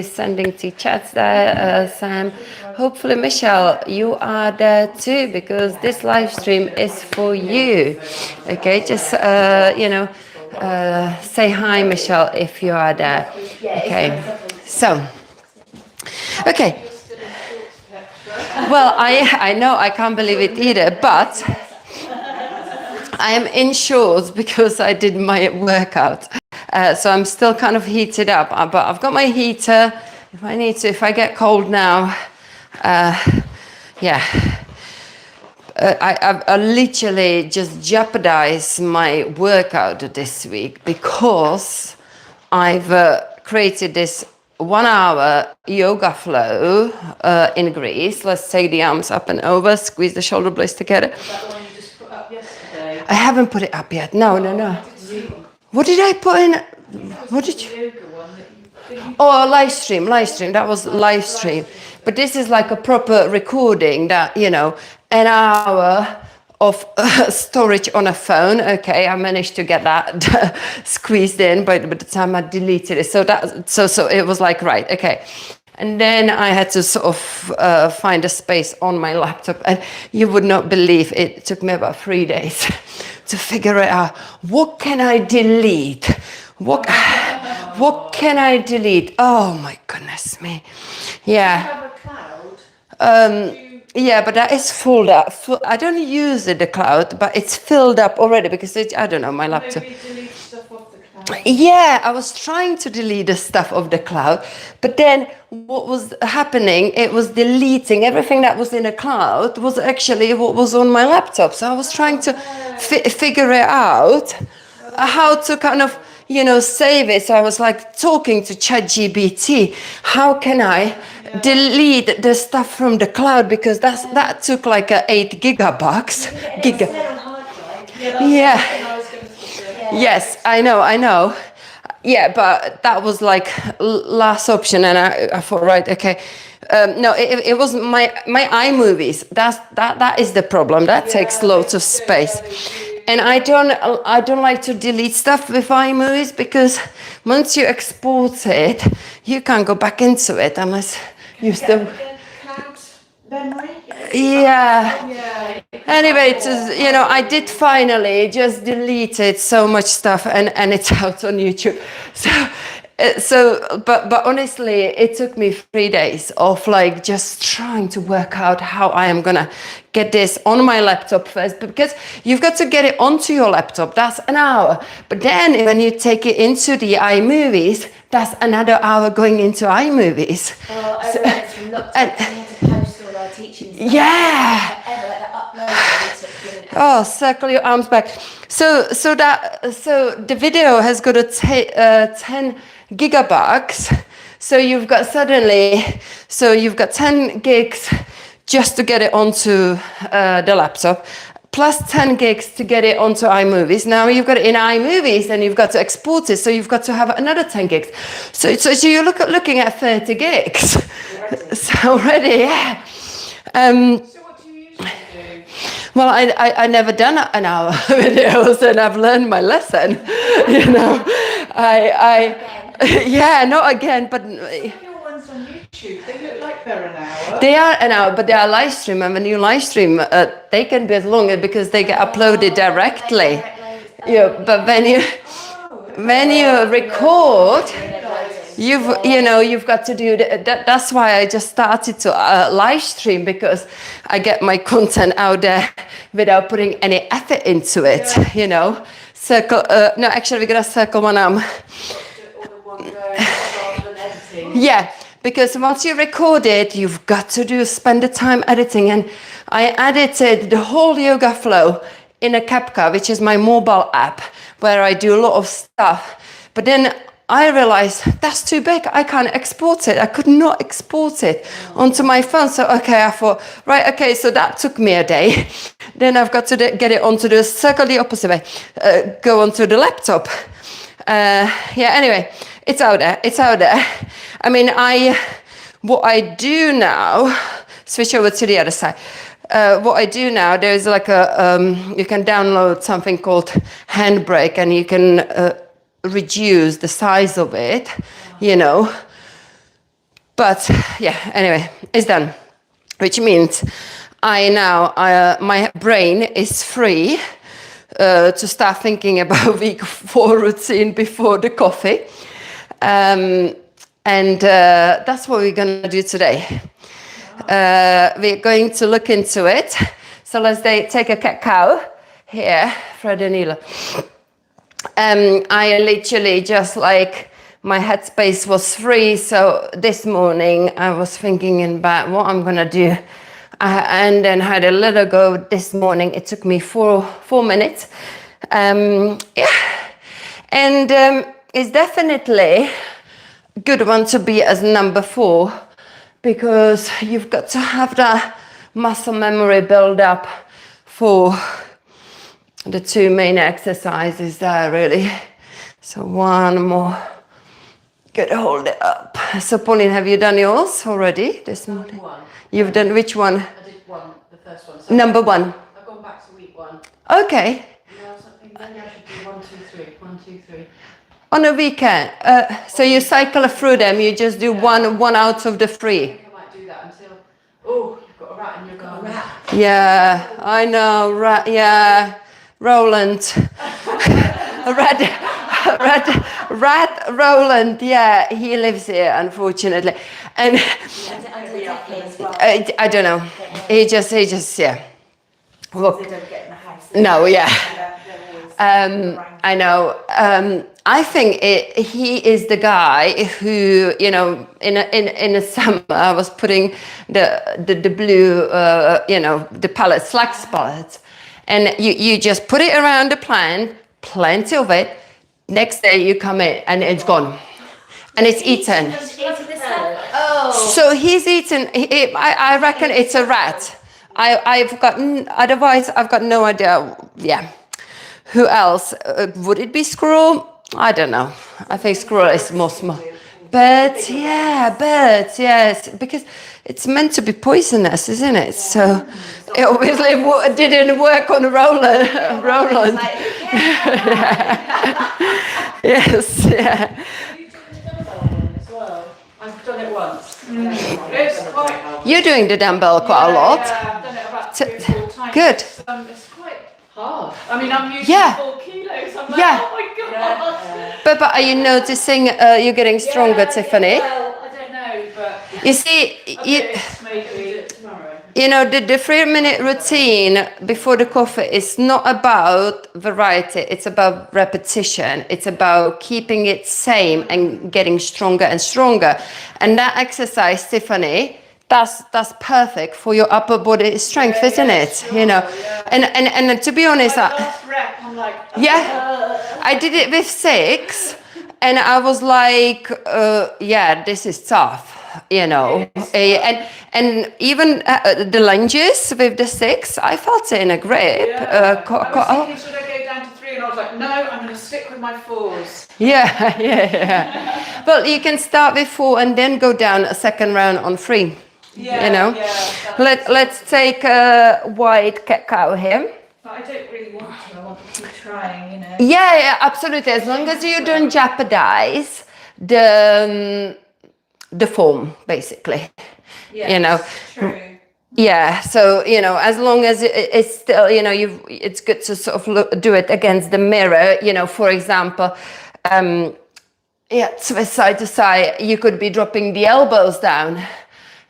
sending to chats there, Sam. Hopefully, Michelle, you are there too, because this live stream is for you. Okay, just say hi, Michelle, if you are there. Okay, so okay. Well, I know, I can't believe it either, but I am in shorts because I did my workout. So I'm still kind of heated up, but I've got my heater if I need to. If I get cold now, yeah. I literally just jeopardized my workout this week because I've created this 1 hour yoga flow in Greece. Let's take the arms up and over, squeeze the shoulder blades together. Is that the one you just put up yesterday? I haven't put it up yet. No. What did I put in? What did you? Oh, live stream. That was live stream. But this is like a proper recording that, an hour of storage on a phone. Okay, I managed to get that squeezed in by the time I deleted it. So it was like, right, okay. And then I had to sort of find a space on my laptop. And you would not believe it took me about 3 days to figure it out. What can I delete? What can I delete? Oh my goodness me. Yeah. Do you have a cloud? Yeah, but that is filled up. I don't use the cloud, but it's filled up already because I don't know, my laptop. Maybe delete stuff off the cloud. Yeah, I was trying to delete the stuff of the cloud, but then what was happening, it was deleting everything that was in the cloud was actually what was on my laptop. So I was trying to figure it out, how to kind of, save it. So I was like talking to ChatGPT, how can I delete the stuff from the cloud, because that took like 8 gigabucks. Yeah. Yes, I know. Yeah, but that was like last option, and I thought, right, okay. No, it was my iMovies. That is the problem. That takes loads of space. And I don't like to delete stuff with iMovies, because once you export it, you can't go back into it unless you still. Yeah. Anyway, I did finally just deleted so much stuff, and it's out on YouTube. But honestly, it took me 3 days of like just trying to work out how I am gonna get this on my laptop first, because you've got to get it onto your laptop. That's an hour. But then when you take it into the iMovies, that's another hour going into iMovies. Oh, I realised from lockdown, we had to post all our teaching stuff. Yeah. Oh, circle your arms back. So the video has got a 10 gigabucks. So you've got 10 gigs just to get it onto the laptop, plus 10 gigs to get it onto iMovies. Now you've got it in iMovies, and you've got to export it, so you've got to have another 10 gigs. So you're looking at 30 gigs. So already, yeah. So what do you usually do? Well, I never done an hour videos, and I've learned my lesson. Yeah, not again, but. Your ones on YouTube, they look like they're an hour. They are an hour, but they are live stream, and when you live stream, they can be as long because they get uploaded directly. Yeah, but when you record, you've got to do that. That's why I just started to live stream, because I get my content out there without putting any effort into it. Circle. No, actually, we're gonna circle one arm. Yeah, because once you record it, you've got to spend the time editing. And I edited the whole yoga flow in a CapCut, which is my mobile app, where I do a lot of stuff. But then I realized that's too big. I can't export it. I could not export it onto my phone. So, okay, I thought, right, okay, so that took me a day. Then I've got to get it onto the circle the opposite way, go onto the laptop. Anyway, it's out there. I mean, what I do now, switch over to the other side. What I do now, there's like you can download something called Handbrake, and you can reduce the size of it, But yeah, anyway, it's done, which means my brain is free to start thinking about week 4 routine before the coffee. And that's what we're going to do today. We're going to look into it. So let's take a cacao here, Fred and Nila. I literally just like my headspace was free. So this morning I was thinking about what I'm going to do. And then had a little go this morning. It took me 4 minutes. Yeah. And it's definitely a good one to be as number 4 because you've got to have that muscle memory build up for the 2 main exercises there, really. So one more. Good, hold it up. So Pauline, have you done yours already this morning? One. You've done which one? I did one, the first one. So Number 1. I've gone back to week 1. Okay. Something, maybe I should do 1, 2, 3. 1, 2, 3. On a weekend. So you cycle through them, you just do one out of the 3. I think I might do that until, oh, you've got a rat in your garden. Yeah, I know. Yeah, Roland. Rat Roland. Yeah, he lives here, unfortunately. And I don't know. He just yeah. Look. They don't get in the house. No, yeah. I know. I think he is the guy who, you know, in the summer I was putting the blue, you know, the pallets, flax pallets, and you just put it around the plant, plenty of it. Next day you come in and it's gone, and it's eaten. Oh. So he's eaten. I reckon it's a rat. I've got otherwise I've got no idea. Yeah. Who else? Would it be squirrel? I don't know. I think squirrel is more small. Birds, yeah, birds, yes. Because it's meant to be poisonous, isn't it? So it obviously didn't work on Roland. Yes, yeah. You've done the dumbbell one as well. I've done it once. It's quite... You're doing the dumbbell quite a lot. Yeah, I've done it about 3 or 4 times. Good. It's quite hard. I mean, I'm usually Yeah. 4 kilos. I'm like, Yeah. oh my God. But are you noticing you're getting stronger, Tiffany? Well, I don't know, but... You see, maybe tomorrow. you know, the 3-minute routine before the coffee is not about variety. It's about repetition. It's about keeping it same and getting stronger and stronger. And that exercise, Tiffany, that's perfect for your upper body strength, isn't it? Sure, you know, yeah. and to be honest, Last rep, I'm like... yeah, I did it with 6, and I was like, yeah, this is tough. You know, and even the lunges with the 6, I felt it in a grip. Yeah. I was thinking, should I go down to 3? And I was like, no, I'm going to stick with my 4s. Yeah. Well, you can start with 4 and then go down a second round on 3. Yeah, you know. Yeah, Let's take a white cacao here. But I don't really want to. I want to keep trying, you know. Yeah, absolutely. As long as you don't jeopardize the form, basically. Yes, you know. True. Yeah, so you know, as long as it's still, you know, it's good to sort of do it against the mirror. You know, for example, yeah, side to side, you could be dropping the elbows down.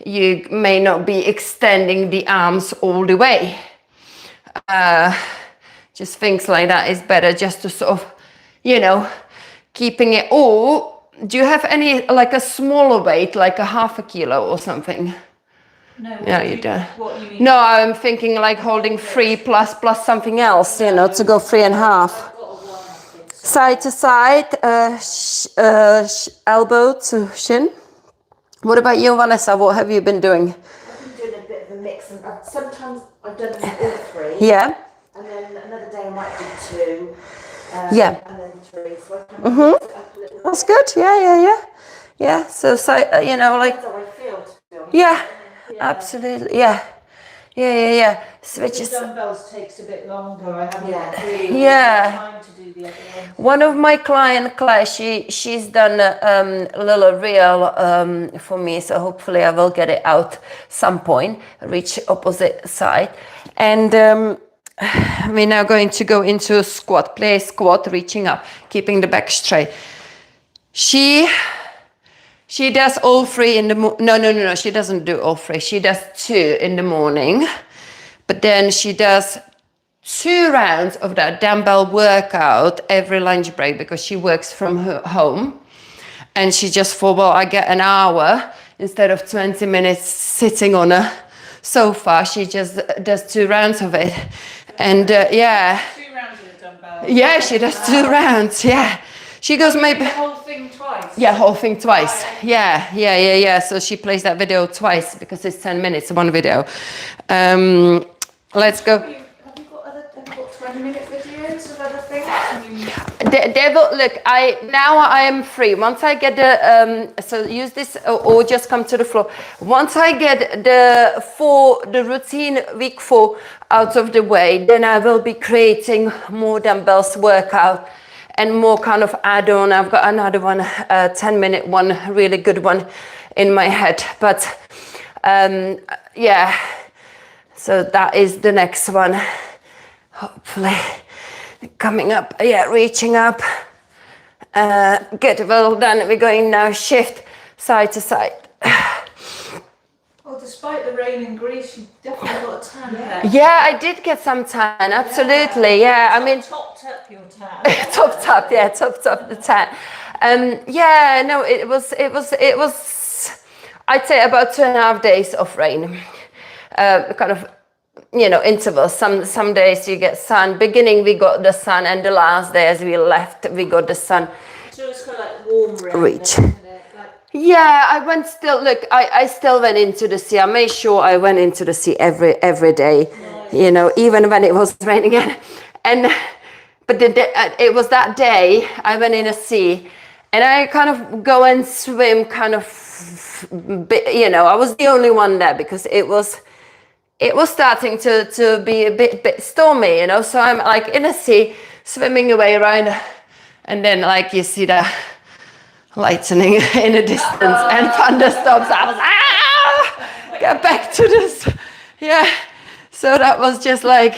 You may not be extending the arms all the way. Just things like that is better, just to sort of, you know, keeping it all. Do you have any, like a smaller weight, like a ½ kilo or something? No, You don't. What you mean? No, I'm thinking like holding 3 plus something else, you know, to go 3.5. Side to side, elbow to shin. What about you, Vanessa? What have you been doing? I've been doing a bit of a mix, and sometimes I've done all 3. Yeah. And then another day I might do 2. Yeah. And then 3. So I can mix it up a little That's good. Yeah. Yeah. So you know, like. That's how I feel, to be honest. Yeah. Absolutely. Yeah. Yeah. The Switches. dumbbells takes a bit longer. I haven't got time to do the other ones. One of my client class, she's done a little reel for me, so hopefully I will get it out some point, reach opposite side. And we're now going to go into a squat, play a squat, reaching up, keeping the back straight. She does all three in the no, she doesn't do all three. She does 2 in the morning, but then she does 2 rounds of that dumbbell workout every lunch break because she works from her home. And she just thought, well, I get an hour instead of 20 minutes sitting on a sofa. She just does 2 rounds of it. And 2 rounds of the dumbbell. yeah, she does 2 rounds. Yeah. She goes maybe the whole thing twice. Yeah, whole thing twice. Yeah. So she plays that video twice because it's 10 minutes, one video. Let's go. Have you got 20-minute videos of other things? Look, I am free. Once I get the so use this or just come to the floor. Once I get the routine week 4 out of the way, then I will be creating more dumbbells workout and more kind of add-on. I've got another one, 10-minute one, really good one in my head. But yeah, so that is the next one. Hopefully coming up, reaching up. Good, well done. We're going now shift side to side. Well, despite the rain in Greece, you definitely got a tan there. Yeah, I did get some tan, absolutely. Yeah, I mean, Topped up your tan. topped up the tan. Yeah, no, it was. I'd say about 2.5 days of rain, kind of, intervals. Some days you get sun. Beginning we got the sun, and the last day as we left, we got the sun. So it's kind of like warm rain. Reach. Yeah, I went still. Look, I still went into the sea. I made sure I went into the sea every day. Nice. Even when it was raining. But it was that day I went in the sea, and I kind of go and swim. I was the only one there because it was starting to be a bit stormy. So I'm like in the sea, swimming away around, and then like you see the lightning in the distance and thunderstorms. I was get back to this. Yeah, so that was just like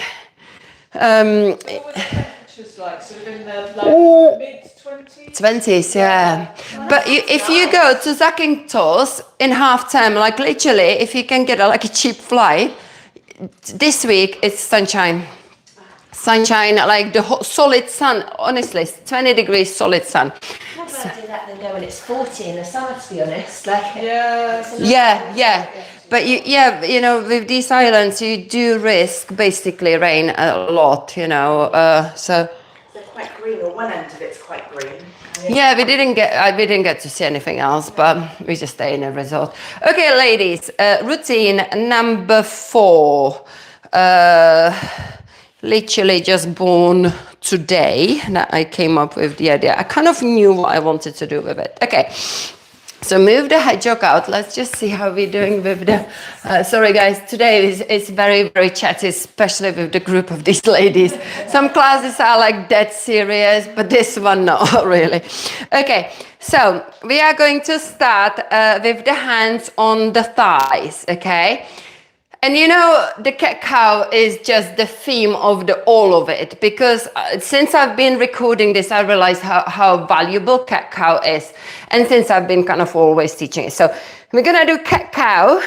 What were the temperatures like? Sort of in the mid-20s? 20s, yeah. But if you go to Zakynthos in half term, like literally, if you can get a cheap flight, this week it's sunshine, like the solid sun. Honestly, 20 degrees solid sun. I'd rather do that than go when it's 40 in the summer, to be honest. Yeah. But with these islands, you do risk basically rain a lot. So they're quite green, or one end of it's quite green. yeah, we didn't get to see anything else, but we just stay in a resort. Okay, ladies, routine number 4. Literally just born today that I came up with the idea. I kind of knew what I wanted to do with it. Okay, so move the hedgehog out. Let's just see how we're doing with the... sorry guys, today is very, very chatty, especially with the group of these ladies. Some classes are like dead serious, but this one not really. Okay, so we are going to start with the hands on the thighs, okay? And the cat cow is just the theme of all of it, because since I've been recording this, I realized how valuable cat cow is. And since I've been kind of always teaching it. So we're going to do cat cow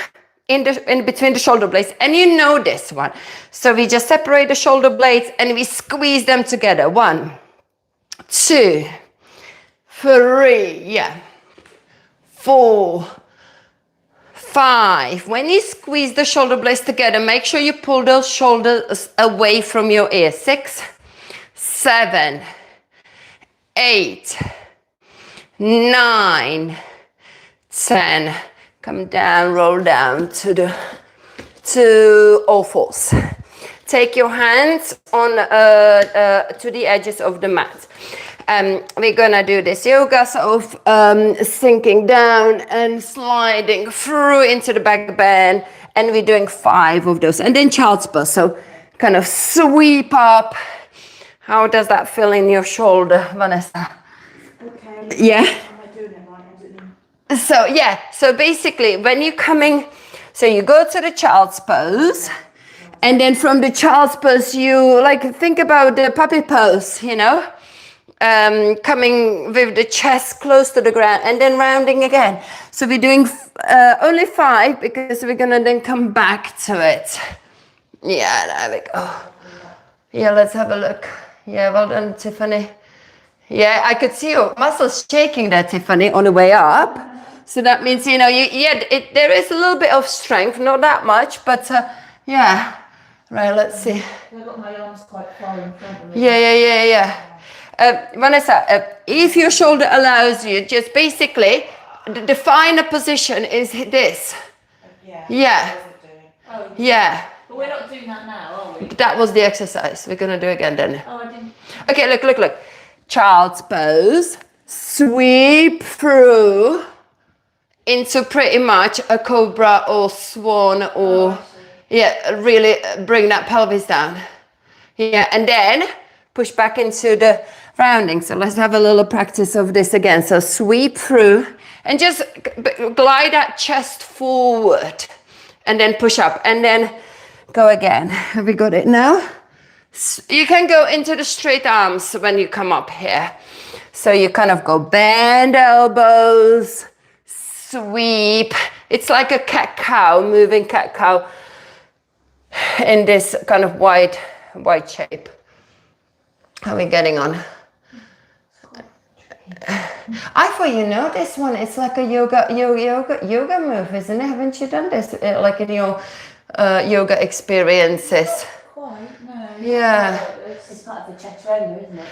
in between the shoulder blades. And this one. So we just separate the shoulder blades and we squeeze them together. 1, 2, 3, 4, 5. When you squeeze the shoulder blades together, make sure you pull those shoulders away from your ears. 6, 7, 8, 9, 10. Come down, roll down to all fours. Take your hands on to the edges of the mat. We're gonna do this yoga of sinking down and sliding through into the back bend, and we're doing 5 of those, and then child's pose. So kind of sweep up. How does that feel in your shoulder, Vanessa? Okay. Yeah. Am I doing it right? I don't know. So yeah, so basically when you're coming, so you go to the child's pose, and then from the child's pose you like think about the puppy pose, you know, coming with the chest close to the ground and then rounding again. So we're doing only 5 because we're gonna then come back to it. Yeah, there we go. Yeah, let's have a look. Yeah, well done, Tiffany. Yeah, I could see your muscles shaking there, Tiffany, on the way up. So that means, you know, there is a little bit of strength, not that much, but yeah. Right, let's see. I've got my arms quite far in front of me. Yeah. Vanessa, if your shoulder allows you, just basically, the final position is this. Yeah. Yeah. I wasn't doing. Oh, Yeah. but we're not doing that now, are we? That was the exercise. We're going to do again then. Oh, I didn't. Okay, look. Child's pose. Sweep through into pretty much a cobra or swan or... Yeah, really bring that pelvis down. Yeah, and then push back into the rounding. So let's have a little practice of this again. So sweep through and just glide that chest forward and then push up and then go again. Have we got it now? You can go into the straight arms when you come up here. So you kind of go bend elbows, sweep. It's like a cat-cow, moving cat-cow in this kind of wide shape. How are we getting on? I thought you know this one. It's like a yoga move, isn't it? Haven't you done this like in your yoga experiences? Quite, no. Yeah. It's part of the chaturanga, isn't it?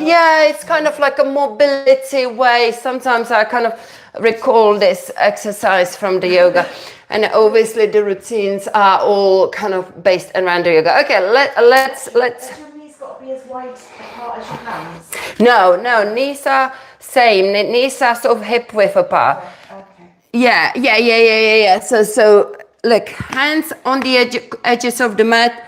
Yeah, it's kind of like a mobility way. Sometimes I kind of recall this exercise from the yoga, and obviously the routines are all kind of based around the yoga. Okay, let's. Has your knees got to be as wide apart as your hands? No, knees are same. Knees are sort of hip width apart. Okay. Yeah. So look, hands on the edges of the mat.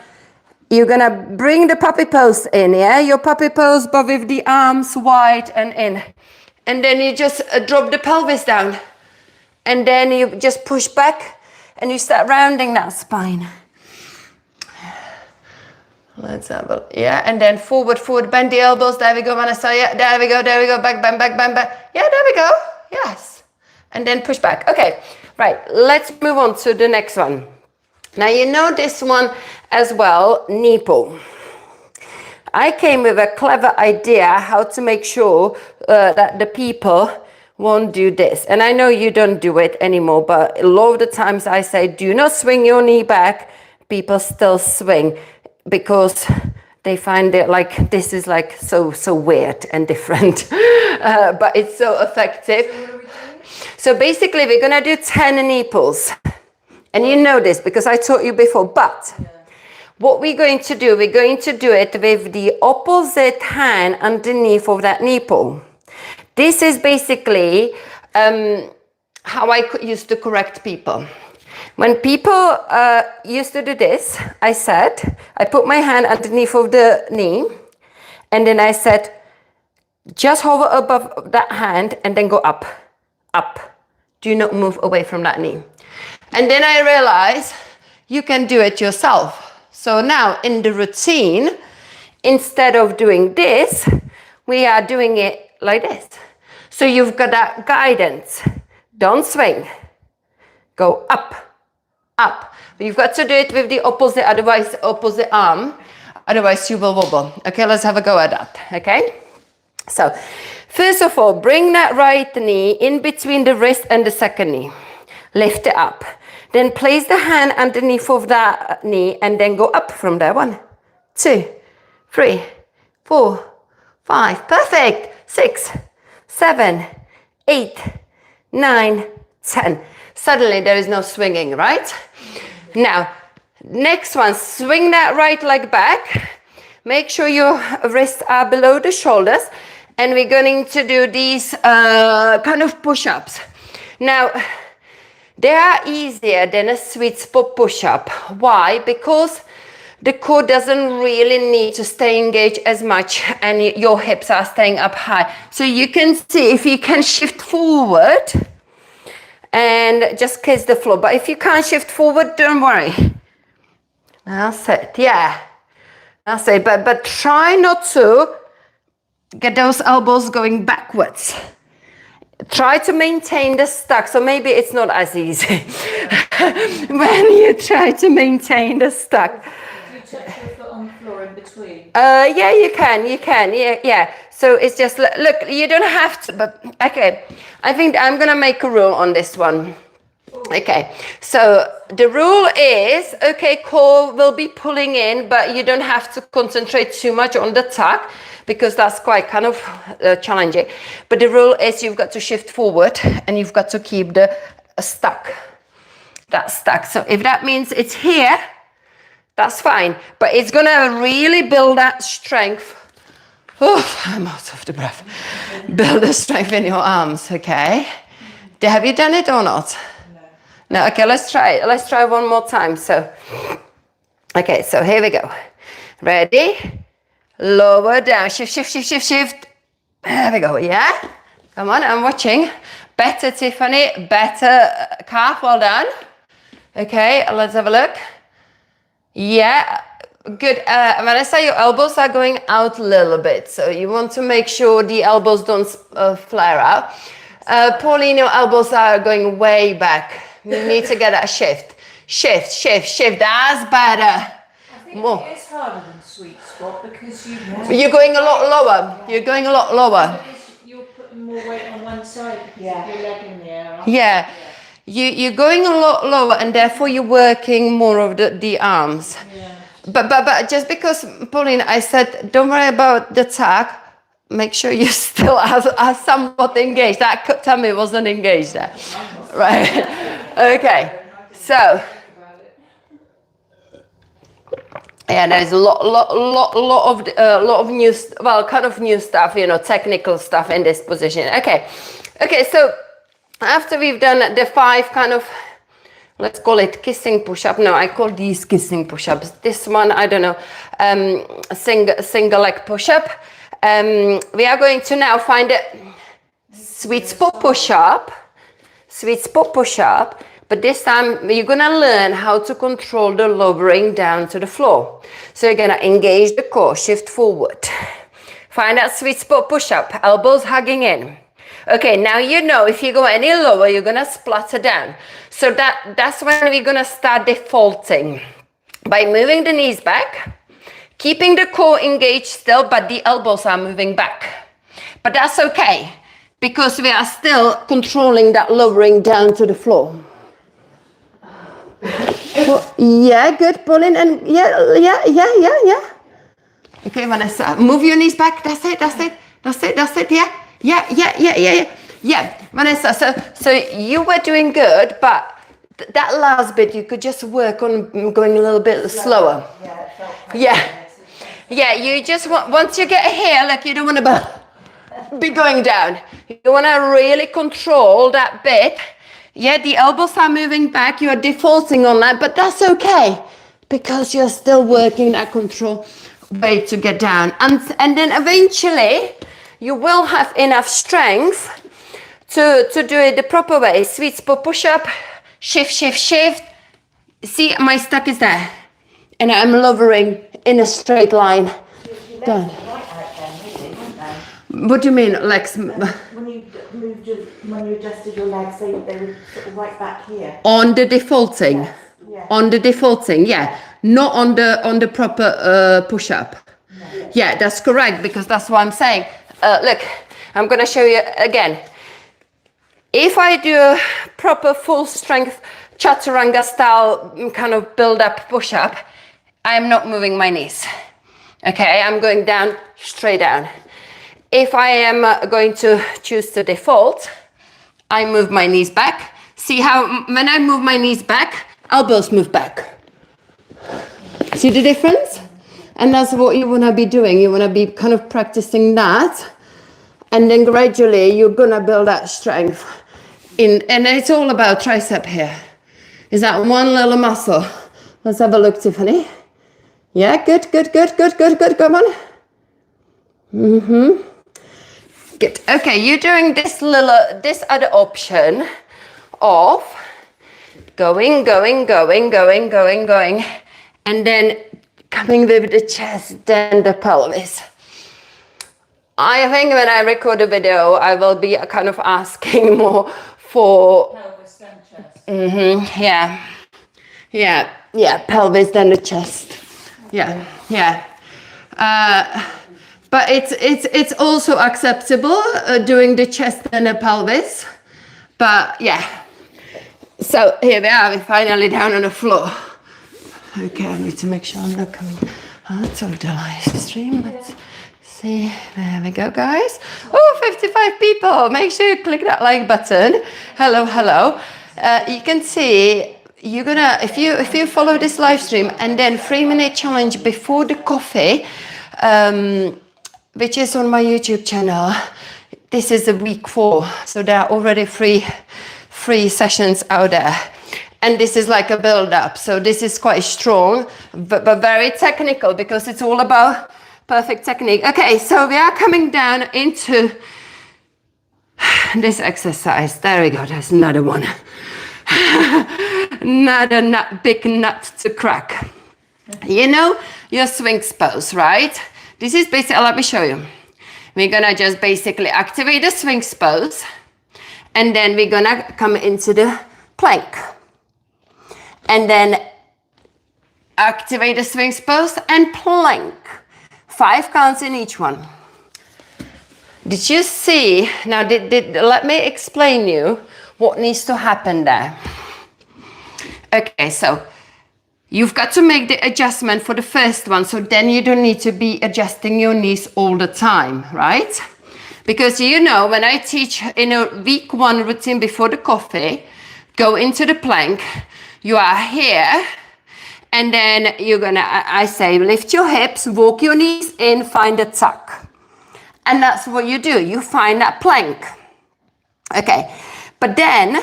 You're gonna bring the puppy pose in, yeah? Your puppy pose, but with the arms wide and in. And then you just drop the pelvis down. And then you just push back and you start rounding that spine. Let's have a, yeah, and then forward, bend the elbows. There we go, Vanessa. Yeah, there we go. Back. Yeah, there we go. Yes. And then push back. Okay, right. Let's move on to the next one. Now, you know this one as well, knee pull. I came with a clever idea how to make sure that the people won't do this. And I know you don't do it anymore, but a lot of the times I say, do not swing your knee back. People still swing because they find it like this is like so weird and different, but it's so effective. So basically we're gonna do 10 knee pulls. And you know this because I taught you before, but what we're going to do it with the opposite hand underneath of that knee pull. This is basically how I used to correct people. When people used to do this, I put my hand underneath of the knee, and then I said, just hover above that hand and then go up. Do not move away from that knee. And then I realized you can do it yourself. So now in the routine, instead of doing this, we are doing it like this. So you've got that guidance. Don't swing. Go up. But you've got to do it with the opposite arm. Otherwise you will wobble. Okay, let's have a go at that. Okay? So first of all, bring that right knee in between the wrist and the second knee. Lift it up. Then place the hand underneath of that knee and then go up from there. 1, 2, 3, 4, 5. Perfect. 6, 7, 8, 9, 10. Suddenly there is no swinging, right? Now, next one, swing that right leg back. Make sure your wrists are below the shoulders, and we're going to do these kind of push-ups. Now, they are easier than a sweet spot push-up. Why? Because the core doesn't really need to stay engaged as much, and your hips are staying up high. So you can see if you can shift forward and just kiss the floor. But if you can't shift forward, don't worry. That's it, yeah. That's it, but try not to get those elbows going backwards. Try to maintain the stack. So maybe it's not as easy when you try to maintain the stack. Do you touch your foot on the floor in between? Yeah, you can, yeah. So it's just, look, you don't have to, but okay. I think I'm gonna make a rule on this one. Okay, so the rule is, okay, core will be pulling in, but you don't have to concentrate too much on the tuck, because that's quite kind of challenging. But the rule is you've got to shift forward and you've got to keep the stuck. That's stuck. So if that means it's here, that's fine. But it's gonna really build that strength. Oh, I'm out of the breath. Build the strength in your arms, okay? Have you done it or not? No, okay, let's try it. Let's try one more time. So, okay, so here we go. Ready? Lower down, shift. There we go, yeah? Come on, I'm watching. Better, Tiffany, better, calf, well done. Okay, let's have a look. Yeah, good. Vanessa, your elbows are going out a little bit, so you want to make sure the elbows don't flare out. Pauline, your elbows are going way back. You need to get a shift. Shift. That's better. I think it is harder than sweet spot because you're going a lot lower. You're going a lot lower. You're putting more weight on one side because of your leg in the air. Yeah. You're going a lot lower, and therefore you're working more of the arms. Yeah. But just because, Pauline, I said don't worry about the tuck, make sure you still are somewhat engaged. That tummy wasn't engaged there. Right. Okay. So yeah, there's a lot of new, kind of new stuff, technical stuff in this position. Okay. So after we've done the 5 kind of, let's call it kissing push-up. No, I call these kissing push-ups. This one, I don't know, single leg push-up. We are going to now find a sweet spot push-up. But this time you're gonna learn how to control the lowering down to the floor. So you're gonna engage the core, shift forward. Find that sweet spot push-up, elbows hugging in. Okay, now you know if you go any lower, you're gonna splatter down. So that's when we're gonna start defaulting. By moving the knees back, keeping the core engaged still, but the elbows are moving back. But that's okay, because we are still controlling that lowering down to the floor. Well, yeah, good, Pauline, and yeah. Okay, Vanessa, move your knees back. That's it. Yeah, Vanessa. So you were doing good, but that last bit you could just work on going a little bit slower. Yeah, it felt quite Yeah. You just once you get here, like you don't want to be going down. You want to really control that bit. Yeah, the elbows are moving back. You are defaulting on that, but that's okay because you're still working that control way to get down. And then eventually you will have enough strength to do it the proper way. Sweet spot push-up, shift. See, my stuck is there. And I'm lowering in a straight line. Down. What do you mean, legs? When you adjusted your legs, they were sort of right back here. On the defaulting. Yeah. On the defaulting, yeah. Not on the proper push-up. No. Yeah, that's correct, because that's what I'm saying. Look, I'm going to show you again. If I do a proper full strength chaturanga style kind of build-up push-up, I'm not moving my knees. Okay, I'm going down, straight down. If I am going to choose to default, I move my knees back. See how when I move my knees back, elbows move back. See the difference? And that's what you want to be doing. You want to be kind of practicing that. And then gradually you're going to build that strength. And it's all about tricep here. Is that one little muscle? Let's have a look, Tiffany. Yeah, good. Come on. Good. Okay, you're doing this other option of going, and then coming with the chest, then the pelvis. I think when I record a video, I will be kind of asking more for Pelvis then chest. Yeah, pelvis then the chest. Yeah. But it's also acceptable doing the chest and the pelvis. But yeah. So here we are, we're finally down on the floor. Okay, I need to make sure I'm not coming out of the live stream. Let's see. There we go, guys. Oh, 55 people. Make sure you click that like button. Hello. You can see you're gonna if you follow this live stream and then 3-minute challenge before the coffee, which is on my YouTube channel. This is the week 4, so there are already free sessions out there. And this is like a build-up, so this is quite strong, but very technical because it's all about perfect technique. Okay, so we are coming down into this exercise. There we go, there's another one. Another big nut to crack. You know your Sphinx pose, right? This is basically, let me show you. We're gonna just basically activate the Sphinx pose, and then we're gonna come into the plank. And then activate the Sphinx pose and plank. 5 counts in each one. Did you see? Now, let me explain you what needs to happen there. Okay, so you've got to make the adjustment for the first one, so then you don't need to be adjusting your knees all the time, right? Because you know, when I teach in a week 1 routine before the coffee, go into the plank, you are here, and then you're gonna, I say, lift your hips, walk your knees in, find a tuck. And that's what you do, you find that plank. Okay, but then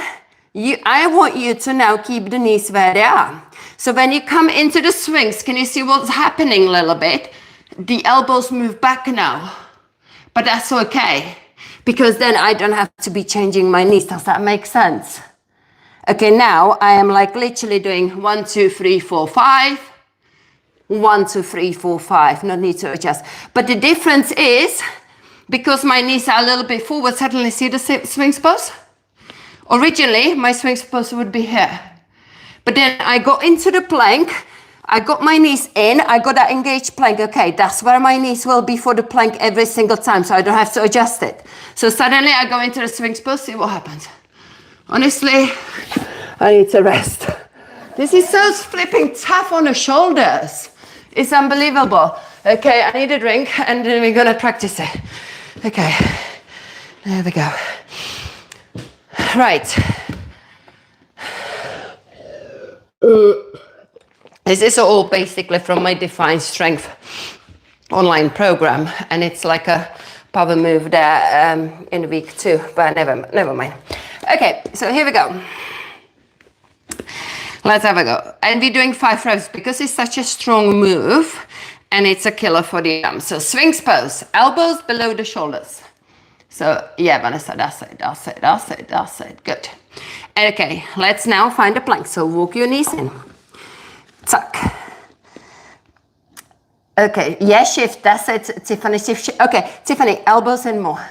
I want you to now keep the knees where they are. So when you come into the Sphinx, can you see what's happening a little bit? The elbows move back now, but that's okay, because then I don't have to be changing my knees. Does that make sense? Okay, now I am like literally doing 1, 2, 3, 4, 5. 1, 2, 3, 4, 5. No need to adjust. But the difference is, because my knees are a little bit forward, suddenly see the Sphinx pose? Originally, my Sphinx pose would be here. But then I got into the plank, I got my knees in, I got that engaged plank. Okay, that's where my knees will be for the plank every single time, so I don't have to adjust it. So suddenly I go into the Sphinx pose, see what happens. Honestly, I need to rest. This is so flipping tough on the shoulders. It's unbelievable. Okay, I need a drink and then we're gonna practice it. Okay, there we go. Right. This is all basically from my Define Strength online program, and it's like a power move there in week 2, but never mind. Okay, so here we go. Let's have a go. And we're doing 5 reps because it's such a strong move and it's a killer for the arms. So Sphinx pose, elbows below the shoulders. So yeah, Vanessa, that's it, good. Okay, let's now find a plank. So walk your knees in, tuck. Okay, yeah, shift, that's it, Tiffany, shift. Okay, Tiffany, elbows in more.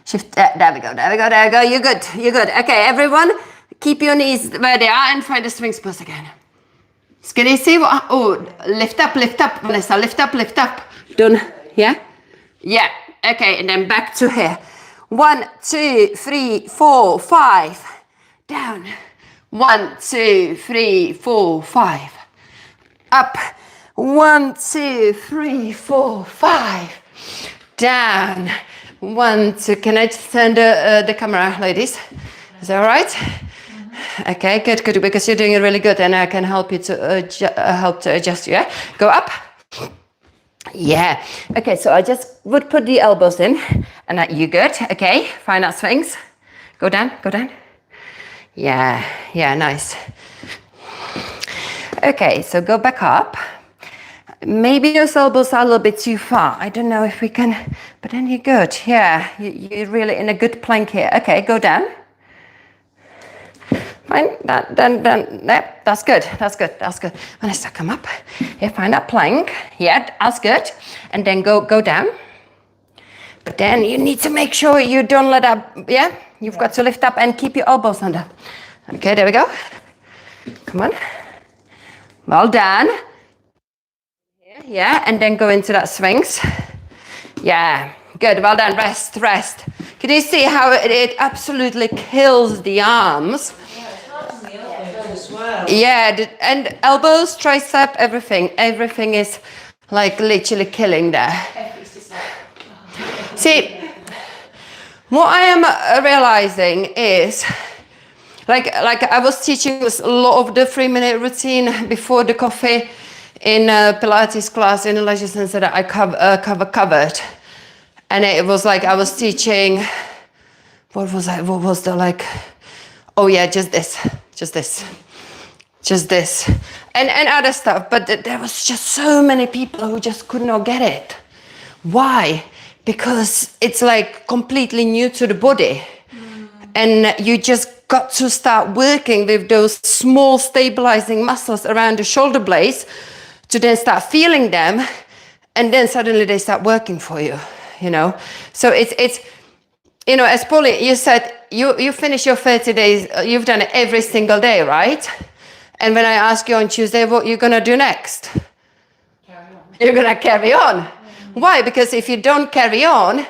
Shift, there we go, you're good. Okay, everyone, keep your knees where they are and find the Sphinx pose again. Can you see what, oh, lift up, Vanessa, lift up. Done, yeah? Yeah, okay, and then back to here. 1, 2, 3, 4, 5, down. 1, 2, 3, 4, 5, up. 1, 2, 3, 4, 5, down. 1, 2, can I just turn the camera, ladies? Is that all right? Okay, good, good, because you're doing it really good, and I can help you to help to adjust you. Yeah? Go up. Yeah. Okay, so I just would put the elbows in, and that you good. Okay, find that Sphinx. Go down, go down. Yeah, yeah, nice. Okay, so go back up. Maybe those elbows are a little bit too far. I don't know if we can, but then you're good. Yeah, you're really in a good plank here. Okay, go down. Fine, yep, that's good, that's good, that's good. Vanessa, come up. Yeah, find that plank. Yeah, that's good. And then go down. But then you need to make sure you don't let up, yeah? You've got to lift up and keep your elbows under. Okay, there we go. Come on. Well done. Yeah, and then go into that Sphinx. Yeah, good, well done, rest, rest. Can you see how it absolutely kills the arms? As well. Yeah, and elbows, tricep, everything is like literally killing there. See, what I am realizing is, like I was teaching a lot of the 3-minute routine before the coffee in a Pilates class in a leisure center that I covered, and it was like I was teaching. What was the like? Oh yeah, just this, and other stuff. But there was just so many people who just could not get it. Why? Because it's like completely new to the body, and you just got to start working with those small stabilizing muscles around the shoulder blades to then start feeling them, and then suddenly they start working for you, you know. So it's you know, as Polly, you said you finish your 30 days, you've done it every single day, right? And when I ask you on Tuesday what you're gonna do next, you're gonna carry on. Why? Because if you don't carry on,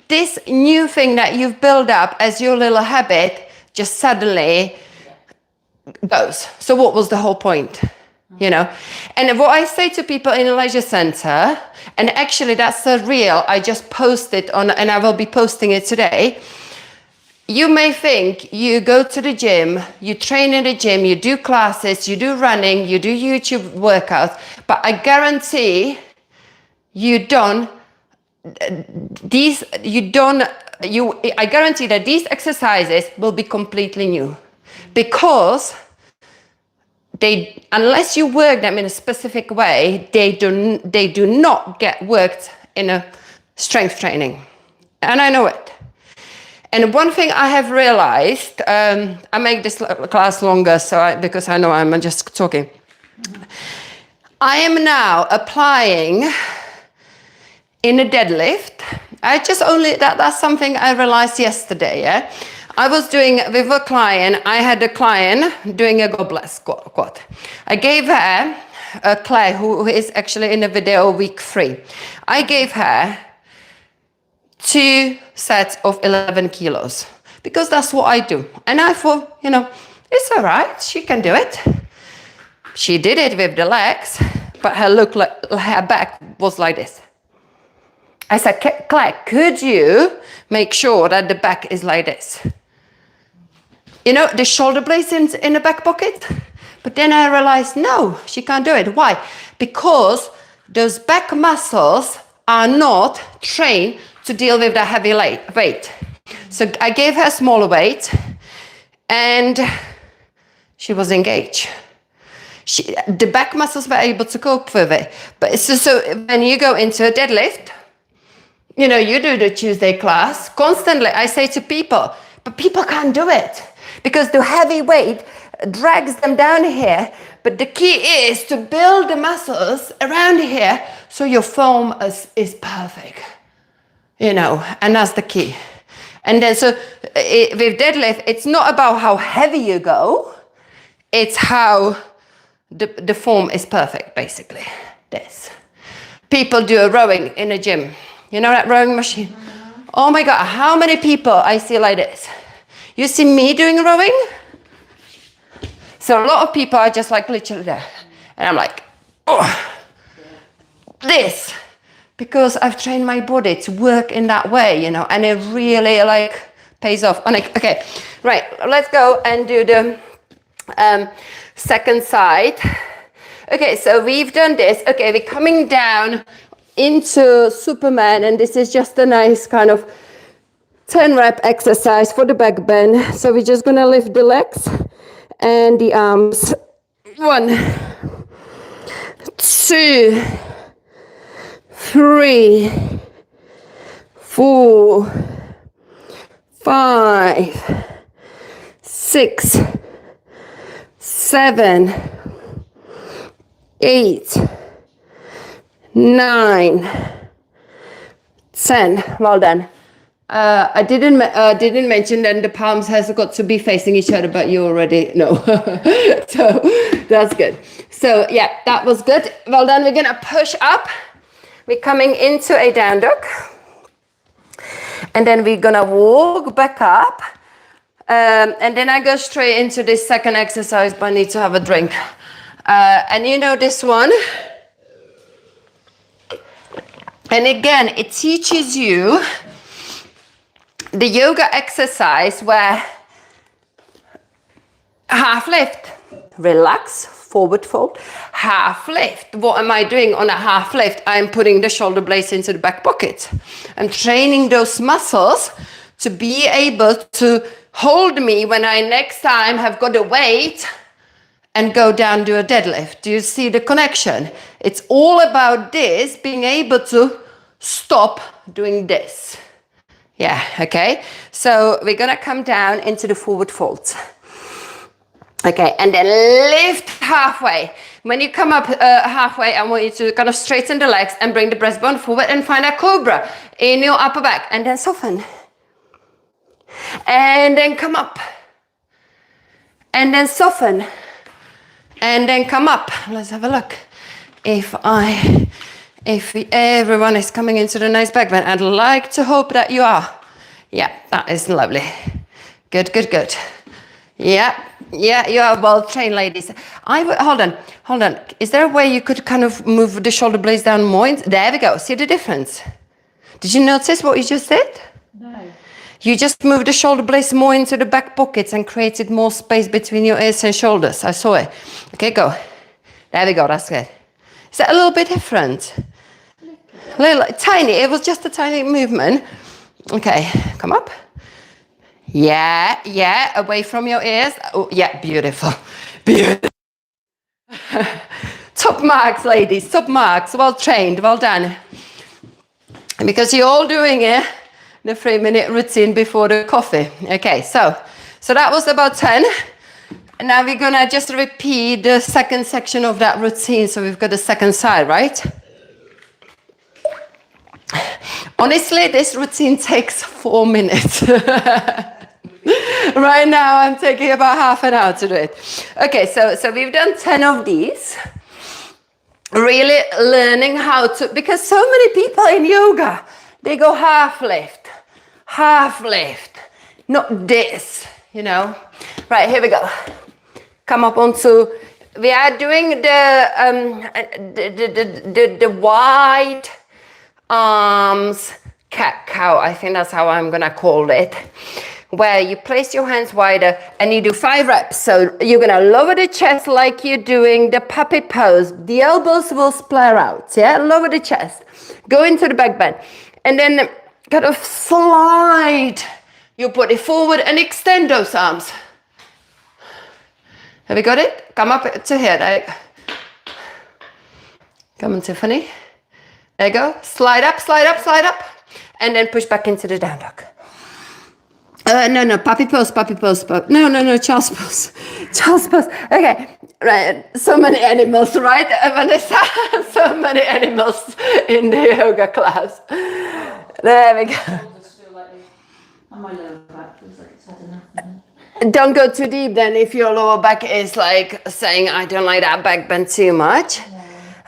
this new thing that you've built up as your little habit just suddenly goes. So what was the whole point? You know? And what I say to people in a leisure center, and actually that's a reel I just posted on, and I will be posting it today. You may think you go to the gym, you train in the gym, you do classes, you do running, you do YouTube workouts, but I guarantee I guarantee that these exercises will be completely new, because unless you work them in a specific way, they do not get worked in a strength training. And I know it. And one thing I have realized, I make this class longer because I know I'm just talking. I am now applying in a deadlift. That's something I realized yesterday, yeah? I was doing with a client, I had a client doing a goblet squat. I gave her, Claire, who is actually in the video week 3. I gave her 2 sets of 11 kilos because that's what I do. And I thought, you know, it's all right, she can do it. She did it with the legs, but her back was like this. I said, Claire, could you make sure that the back is like this? You know, the shoulder blades in the back pocket. But then I realized, no, she can't do it. Why? Because those back muscles are not trained to deal with the heavy weight. So I gave her smaller weight, and she was engaged. The back muscles were able to cope with it. But so when you go into a deadlift, you know, you do the Tuesday class constantly. I say to people, but people can't do it because the heavy weight drags them down here. But the key is to build the muscles around here so your form is perfect, you know, and that's the key. And then with deadlift, it's not about how heavy you go, it's how the form is perfect, basically. This. People do a rowing in a gym. You know that rowing machine? Oh my God, how many people I see like this? You see me doing rowing? So a lot of people are just like literally there. And I'm like, oh, this. Because I've trained my body to work in that way, you know, and it really like pays off. Okay, right, let's go and do the Second side. Okay, so we've done this. Okay, we're coming down into Superman, and this is just a nice kind of 10 rep exercise for the back bend. So we're just gonna lift the legs and the arms. 1, 2, 3, 4, 5, 6, 7, 8, 9, 10. Well done. I didn't mention that the palms has got to be facing each other, but you already know. So that's good. So yeah, that was good. Well done. We're gonna push up. We're coming into a down dog. And then we're gonna walk back up. And then I go straight into this second exercise, but I need to have a drink. And you know this one. And again, it teaches you the yoga exercise where half lift, relax, forward fold, half lift. What am I doing on a half lift? I'm putting the shoulder blades into the back pocket. I'm training those muscles to be able to hold me when I next time have got a weight and go down to a deadlift. Do you see the connection? It's all about this, being able to stop doing this. Yeah, okay. So we're gonna come down into the forward folds. Okay, and then lift halfway. When you come up halfway, I want you to kind of straighten the legs and bring the breastbone forward and find a cobra in your upper back, and then soften. And then come up. And then soften. And then come up. Let's have a look. If everyone is coming into the nice back bend, I'd like to hope that you are. Yeah, that is lovely. Good, good, good. Yeah, yeah, you are well trained, ladies. Hold on. Is there a way you could kind of move the shoulder blades down more? There we go. See the difference? Did you notice what you just did? No. You just moved the shoulder blades more into the back pockets and created more space between your ears and shoulders. I saw it. Okay, go. There we go. That's good. Is that a little bit different? Little, tiny. It was just a tiny movement. Okay, come up. Yeah, yeah. Away from your ears. Oh, yeah. Beautiful. Beautiful. Top marks, ladies. Top marks. Well trained. Well done. Because you're all doing it. The 3-minute routine before the coffee. Okay, so that was about 10. And now we're gonna just repeat the second section of that routine. So we've got the second side, right? Honestly, this routine takes 4 minutes. Right now, I'm taking about half an hour to do it. Okay, so we've done 10 of these. Really learning how to, because so many people in yoga, they go half lift, not this, you know. Right, here we go. Come up onto, we are doing the wide arms cat cow. I think that's how I'm gonna call it. Where you place your hands wider and you do 5 reps. So you're gonna lower the chest like you're doing the puppy pose. The elbows will splare out, yeah? Lower the chest. Go into the back bend. And then kind of slide your body forward and extend those arms. Have we got it? Come up to here. There you go. Come on, Tiffany. There you go. Slide up, slide up, slide up. And then push back into the down dog. No, puppy pose. No, child's pose. Child's pose. Okay, right. So many animals, right, Vanessa? So many animals in the yoga class. There we go. My lower back feels like it's had enough. Don't go too deep then if your lower back is like saying, I don't like that back bend too much.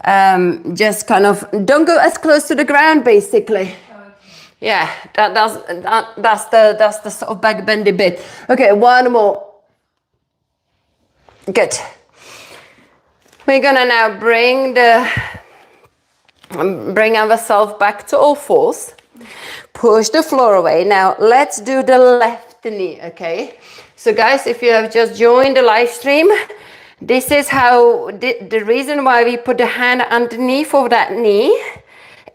Yeah. Just kind of, don't go as close to the ground, basically. Yeah, that's the sort of back bendy bit. Okay, one more. Good. We're gonna now bring ourselves back to all fours. Push the floor away. Now let's do the left knee, okay? So guys, if you have just joined the live stream, this is how, the reason why we put the hand underneath of that knee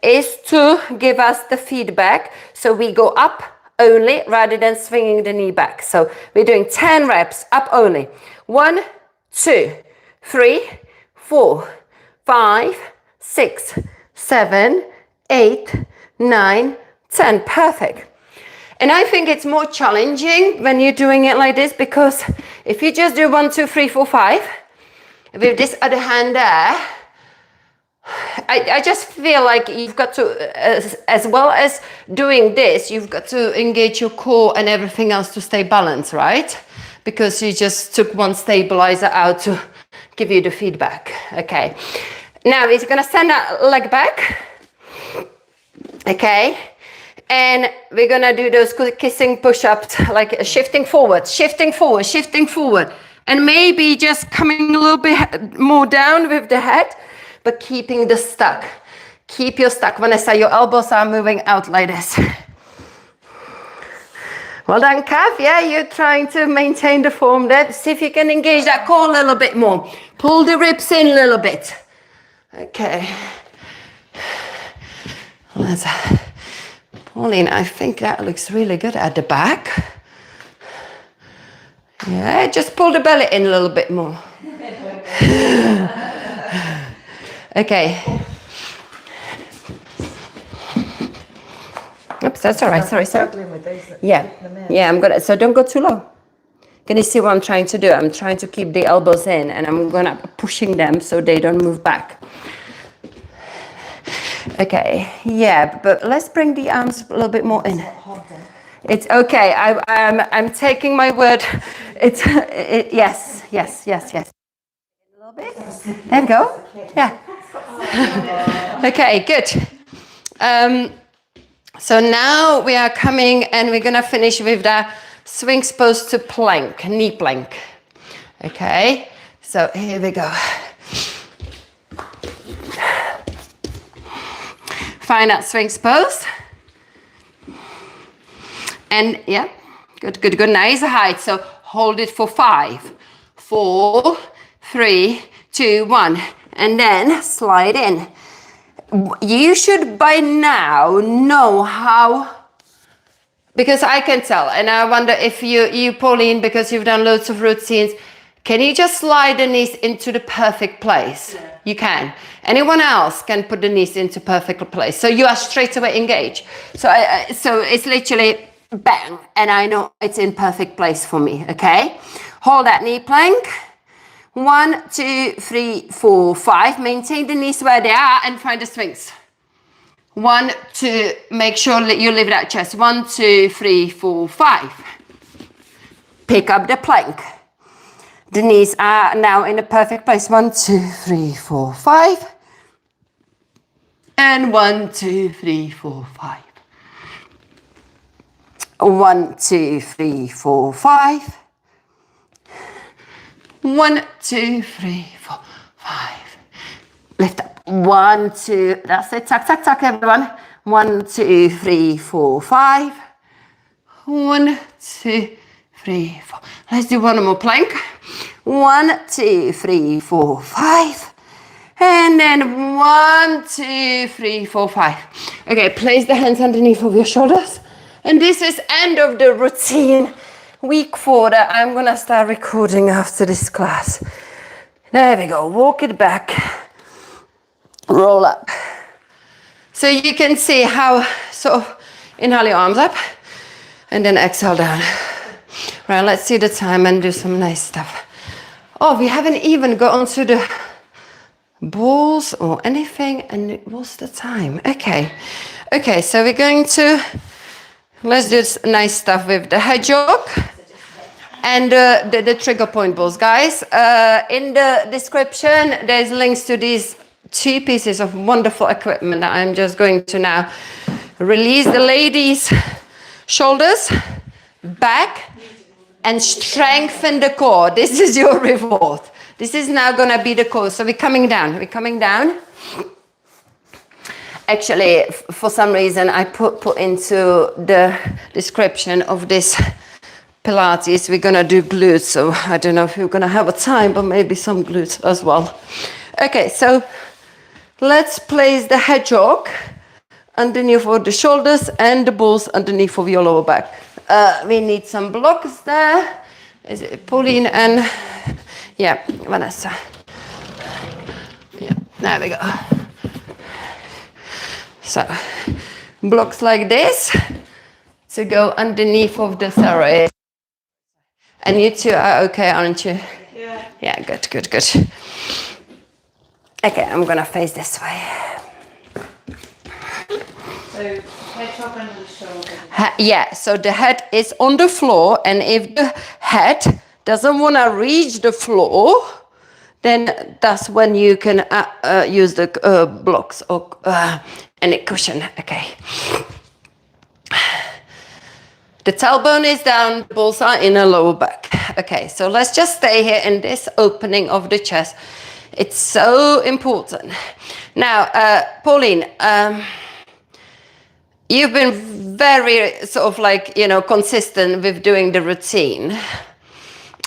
is to give us the feedback. So we go up only rather than swinging the knee back. So we're doing 10 reps up only. 1, 2, 3, 4, 5, 6, 7, 8, 9, 10. Perfect. And I think it's more challenging when you're doing it like this, because if you just do 1, 2, 3, 4, 5 with this other hand there, I just feel like you've got to, as well as doing this, you've got to engage your core and everything else to stay balanced, right? Because you just took one stabilizer out to give you the feedback. Okay. Now we're gonna send that leg back. Okay. And we're gonna do those kissing push-ups, like shifting forward, shifting forward, shifting forward. And maybe just coming a little bit more down with the head, but keeping the stuck. Keep your stuck. Vanessa, your elbows are moving out like this. Well done, Kath. Yeah, you're trying to maintain the form there. See if you can engage that core a little bit more. Pull the ribs in a little bit. Okay. Pauline, I think that looks really good at the back. Yeah, just pull the belly in a little bit more. Okay. Oops, that's all right. Sorry. Yeah, I'm gonna. So don't go too low. Can you see what I'm trying to do? I'm trying to keep the elbows in, and I'm gonna pushing them so they don't move back. Okay. Yeah, but let's bring the arms a little bit more in. It's okay. I'm taking my word. Yes. A little bit. There we go. Yeah. Okay, good. So now we are coming and we're gonna finish with the swings pose to plank, knee plank. Okay, so here we go. Find that swings pose. And yeah, good. Nice height. So hold it for 5, 4, 3, 2, 1, and then slide in. You should by now know how, because I can tell, and I wonder if you Pauline, because you've done loads of routines, can you just slide the knees into the perfect place? Yeah. You can. Anyone else can put the knees into perfect place. So you are straight away engaged. So so it's literally bang, and I know it's in perfect place for me, okay? Hold that knee plank. 1, 2, 3, 4, 5. Maintain the knees where they are and find the swings. 1, 2, make sure that you lift that chest. 1, 2, 3, 4, 5. Pick up the plank. The knees are now in the perfect place. 1, 2, 3, 4, 5. And 1, 2, 3, 4, 5. 1, 2, 3, 4, 5. 1, 2, 3, 4, 5. Lift up. 1, 2. That's it. Tuck, everyone. 1, 2, 3, 4, 5. 1, 2, 3, 4. Let's do one more plank. 1, 2, 3, 4, 5. And then 1, 2, 3, 4, 5. Okay, place the hands underneath of your shoulders. And this is end of the routine. Week 4 that I'm gonna start recording after this class. There we go. Walk it back. Roll up. So you can see how, so inhale your arms up and then exhale down. Right, let's see the time and do some nice stuff. Oh, we haven't even gone to the balls or anything, and what's the time? Okay, so we're going to, let's do nice stuff with the hedgehog and the trigger point balls. Guys, in the description, there's links to these 2 pieces of wonderful equipment that I'm just going to now release the ladies' shoulders back and strengthen the core. This is your reward. This is now gonna be the core. So we're coming down. Actually, for some reason, I put into the description of this Pilates, we're gonna do glutes. So I don't know if we're gonna have a time, but maybe some glutes as well. Okay, so let's place the hedgehog underneath of the shoulders and the balls underneath of your lower back. We need some blocks there. Is it Pauline and yeah, Vanessa? Yeah, there we go. So blocks like this to go underneath of the area. And you two are okay, aren't you? Yeah. Yeah, good, good, good. Okay, I'm gonna face this way. So hedgehog under the shoulder. Yeah, so the head is on the floor, and if the head doesn't want to reach the floor, then that's when you can use the blocks or any cushion. Okay. The tailbone is down, the balls are in the lower back. Okay, so let's just stay here in this opening of the chest. It's so important. Now, Pauline, you've been very sort of like, consistent with doing the routine.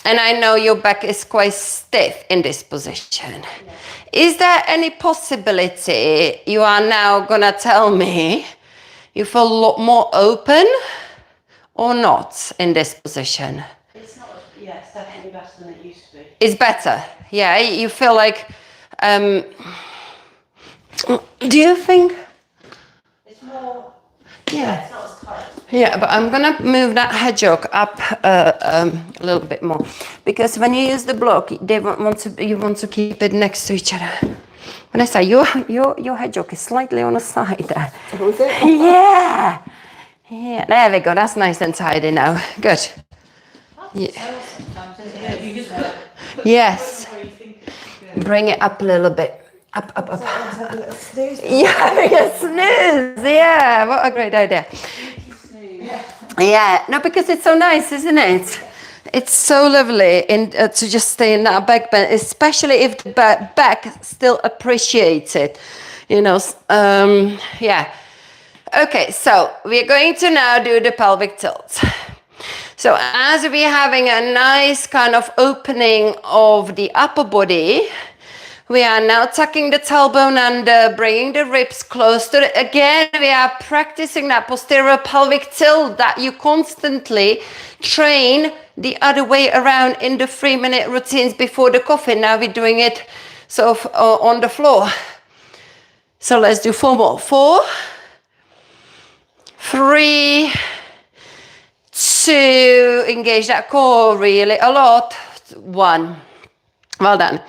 And I know your back is quite stiff in this position. Yeah. Is there any possibility you are now gonna tell me you feel a lot more open or not in this position? It's not, yeah, it's definitely better than it used to be. It's better, yeah? You feel like, do you think? It's more, Yeah. it's not as tight. Yeah, but I'm gonna move that hedgehog up a little bit more, because when you use the block, you want to keep it next to each other. Vanessa, your hedgehog is slightly on the side there. Oh, is it? Yeah, yeah. There we go. That's nice and tidy now. Good. Yeah. Sometimes, isn't it? You just put Yes. where you think it's Bring it up a little bit. Up. Have a little snooze. Yeah, we can snooze. Yeah, what a great idea. Yeah, no, because it's so nice, isn't it? It's so lovely to just stay in that back bend, especially if the back still appreciates it, yeah. Okay, so we're going to now do the pelvic tilt. So as we're having a nice kind of opening of the upper body, we are now tucking the tailbone under, bringing the ribs close to it. Again, we are practicing that posterior pelvic tilt that you constantly train the other way around in the 3-minute routines before the coffee. Now we're doing it sort of on the floor. So let's do 4 more. 4, 3, 2, engage that core really a lot. 1. Well done.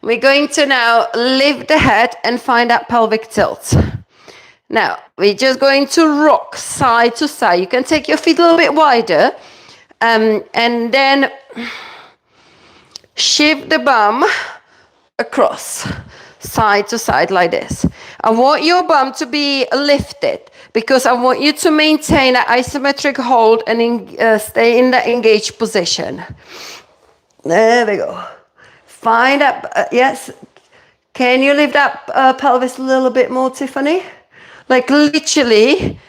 We're going to now lift the head and find that pelvic tilt. Now, we're just going to rock side to side. You can take your feet a little bit wider, and then shift the bum across, side to side like this. I want your bum to be lifted because I want you to maintain an isometric hold and stay in the engaged position. There we go. Find up, yes. Can you lift up pelvis a little bit more, Tiffany? Like literally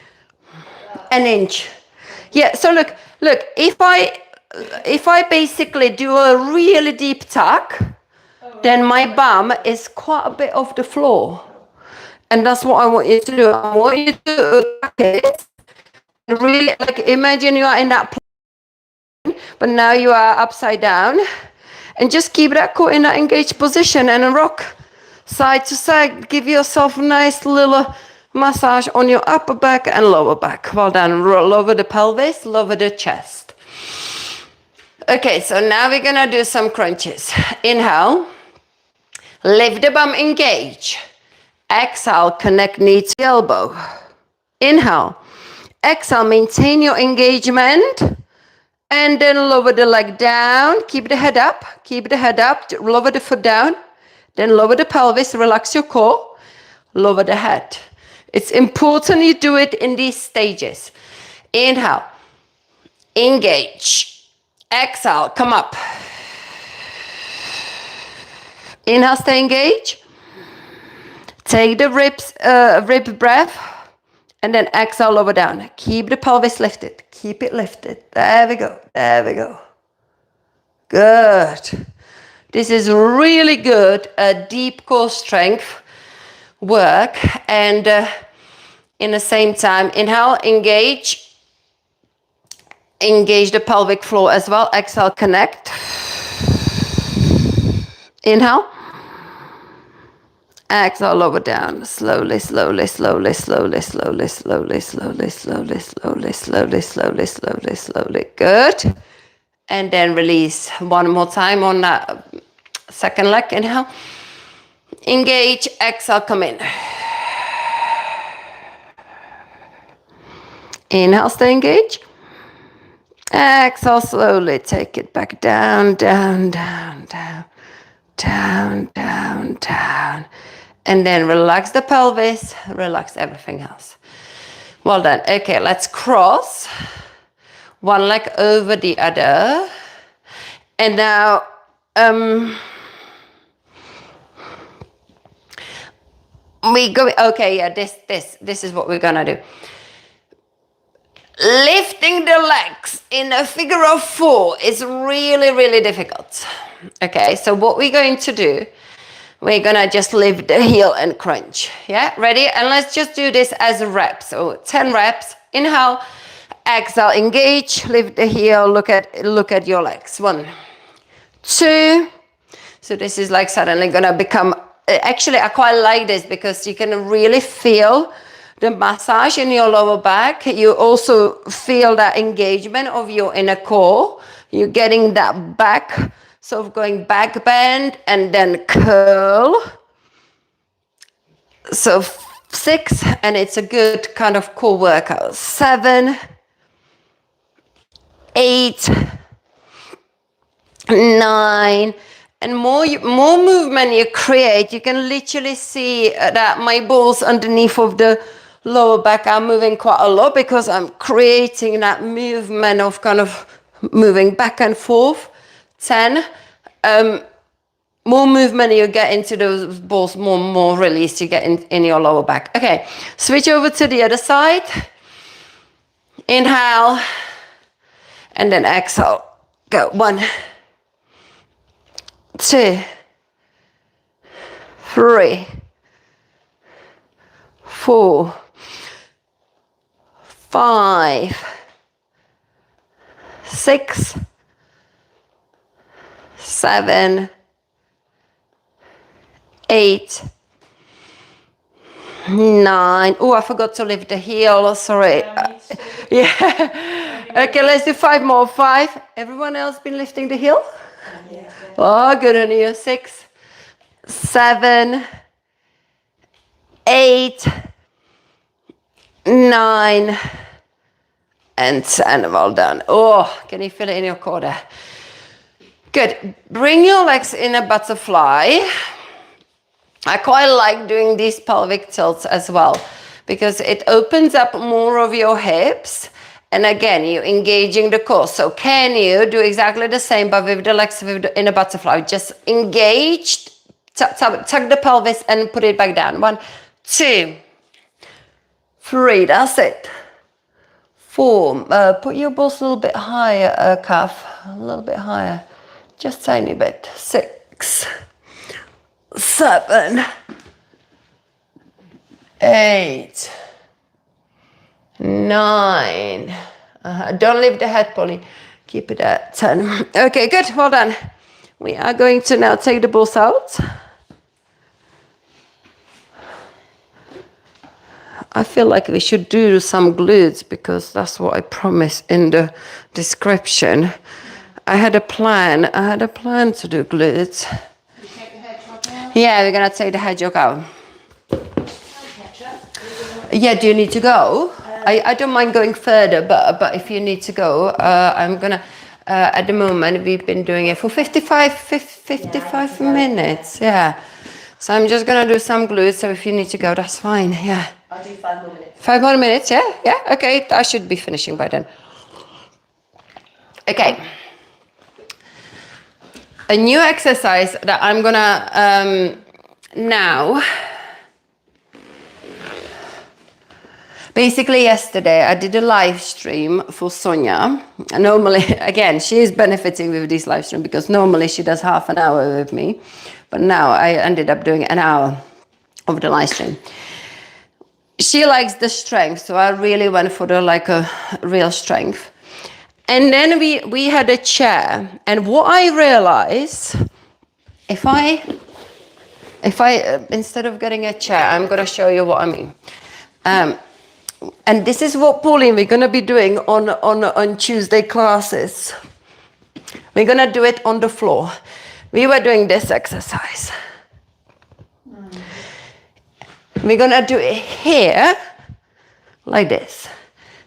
an inch. Yeah, so look, if I basically do a really deep tuck, then my bum is quite a bit off the floor. And that's what I want you to do. I want you to tuck it. Really, like imagine you are in that plane, but now you are upside down. And just keep that core in that engaged position and rock side to side. Give yourself a nice little massage on your upper back and lower back. Well done. Roll over the pelvis, lower the chest. Okay, so now we're gonna do some crunches. Inhale. Lift the bum, engage. Exhale, connect knee to elbow. Inhale. Exhale, maintain your engagement. And then lower the leg down, keep the head up, lower the foot down, then lower the pelvis, relax your core, lower the head. It's important you do it in these stages. Inhale, engage. Exhale, come up. Inhale, stay engaged. Take the rib breath. And then exhale, lower down. Keep the pelvis lifted. Keep it lifted. There we go. There we go. Good. This is really good, deep core strength work. And in the same time, inhale, engage. Engage the pelvic floor as well. Exhale, connect. Inhale. Exhale, lower down. Slowly, slowly, slowly, slowly, slowly, slowly, slowly, slowly, slowly, slowly, slowly, slowly, slowly. Good. And then release one more time on that second leg. Inhale. Engage. Exhale, come in. Inhale, stay engaged. Exhale, slowly take it back down, down, down, down, down, down, down. And then relax the pelvis, relax everything else. Well done. Okay, let's cross one leg over the other. And now, we go, okay, yeah, this is what we're gonna do. Lifting the legs in a figure of 4 is really, really difficult. Okay, so what we're going to do, we're gonna just lift the heel and crunch. Yeah, ready? And let's just do this as a rep. So 10 reps. Inhale, exhale, engage, lift the heel, look at your legs. 1, 2. So this is like suddenly gonna become, actually I quite like this because you can really feel the massage in your lower back. You also feel that engagement of your inner core. You're getting that back, sort of going back bend and then curl. So 6, and it's a good kind of core workout. 7, 8, 9, and more movement you create, you can literally see that my balls underneath of the lower back are moving quite a lot because I'm creating that movement of kind of moving back and forth. 10, more movement you get into those balls, more release you get in your lower back. Okay, switch over to the other side. Inhale, and then exhale. Go. 1, 2, 3, 4, 5, 6, 7, 8, 9. Oh, I forgot to lift the heel. Sorry. Yeah. Okay, let's do 5 more. 5. Everyone else been lifting the heel? Yeah. Oh, good on you. 6, 7, 8, 9, and 10. Well done. Oh, can you feel it in your core there? Good. Bring your legs in a butterfly. I quite like doing these pelvic tilts as well because it opens up more of your hips. And again, you're engaging the core. So can you do exactly the same, but with the legs in a butterfly? Just engage, tuck the pelvis and put it back down. 1, 2, 3, that's it. 4, put your balls a little bit higher, calf, a little bit higher, just a tiny bit. 6, 7, 8, 9. Don't leave the head, Polly. Keep it at 10. Okay, good. Well done. We are going to now take the balls out. I feel like we should do some glutes because that's what I promised in the description. I had a plan to do glutes. You take the hedgehog out? Yeah, we're gonna take the hedgehog out. Yeah, do you need to go? I don't mind going further, but if you need to go, I'm gonna. At the moment, we've been doing it for 55 minutes. Yeah. So I'm just gonna do some glutes. So if you need to go, that's fine. Yeah. I'll do 5 more minutes. 5 more minutes. Yeah. Yeah. Okay. I should be finishing by then. Okay. A new exercise that I'm gonna now. Basically, yesterday I did a live stream for Sonia. Normally, again, she is benefiting with this live stream because normally she does half an hour with me. But now I ended up doing an hour of the live stream. She likes the strength, so I really went for the like a real strength. And then we had a chair, and what I realized, if I instead of getting a chair, I'm gonna show you what I mean. And this is what, Pauline, we're gonna be doing on Tuesday classes. We're gonna do it on the floor. We were doing this exercise. We're gonna do it here, like this.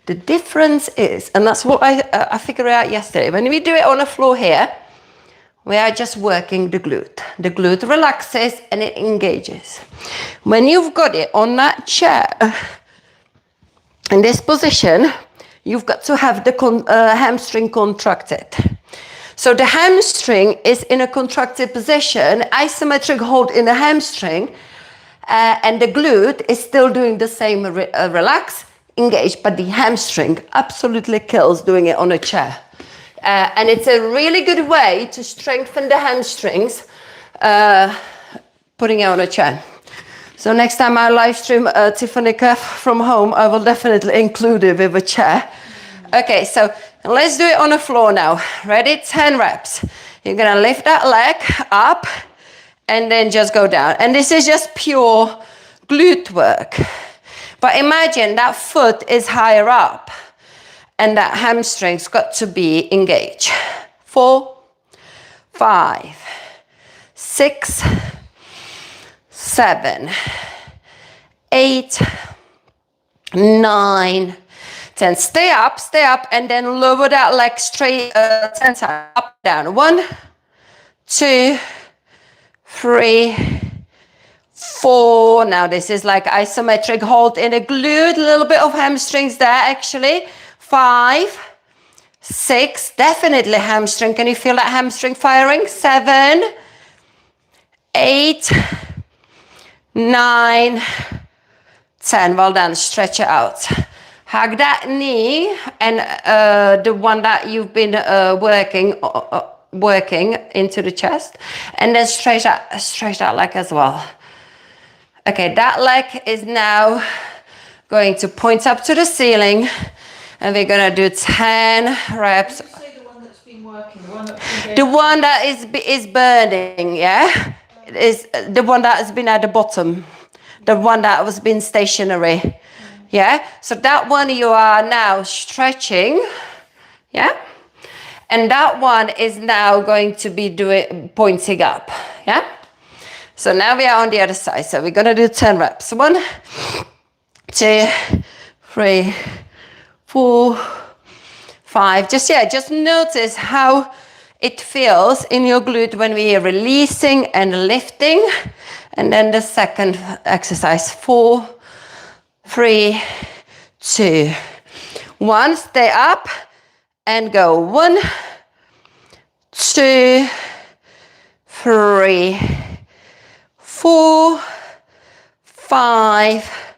The difference is, and that's what I figured out yesterday, when we do it on the floor here, we are just working the glute. The glute relaxes and it engages. When you've got it on that chair, in this position, you've got to have the hamstring contracted. So the hamstring is in a contracted position, isometric hold in the hamstring, and the glute is still doing the same relax, engage, but the hamstring absolutely kills doing it on a chair. And it's a really good way to strengthen the hamstrings, putting it on a chair. So next time I live stream Tiffany Cuff from home, I will definitely include it with a chair. Okay, so let's do it on the floor now. Ready? 10 reps. You're gonna lift that leg up and then just go down. And this is just pure glute work. But imagine that foot is higher up and that hamstring's got to be engaged. 4, 5, 6, 7, 8, 9, 10. Stay up, and then lower that leg straight 10 times. Up, down. 1, 2, 3, 4. Now this is like isometric hold in a glute. A little bit of hamstrings there actually. 5, 6. Definitely hamstring. Can you feel that hamstring firing? 7, 8, 9, 10. Well done. Stretch it out. Hug that knee and the one that you've been working into the chest, and then stretch that leg as well. Okay, that leg is now going to point up to the ceiling, and we're gonna do 10 reps. Did you say the one that's been working, the one that's been The one that is burning, yeah, is the one that has been at the bottom, the one that was been stationary. Yeah, so that one you are now stretching, yeah, and that one is now going to be pointing up, yeah. So now we are on the other side. So we're gonna do 10 reps. 1, 2, 3, 4, 5. Just notice how it feels in your glute when we are releasing and lifting, and then the second exercise. 4, 3, 2, 1. Stay up and go. 1, 2, 3, 4, 5,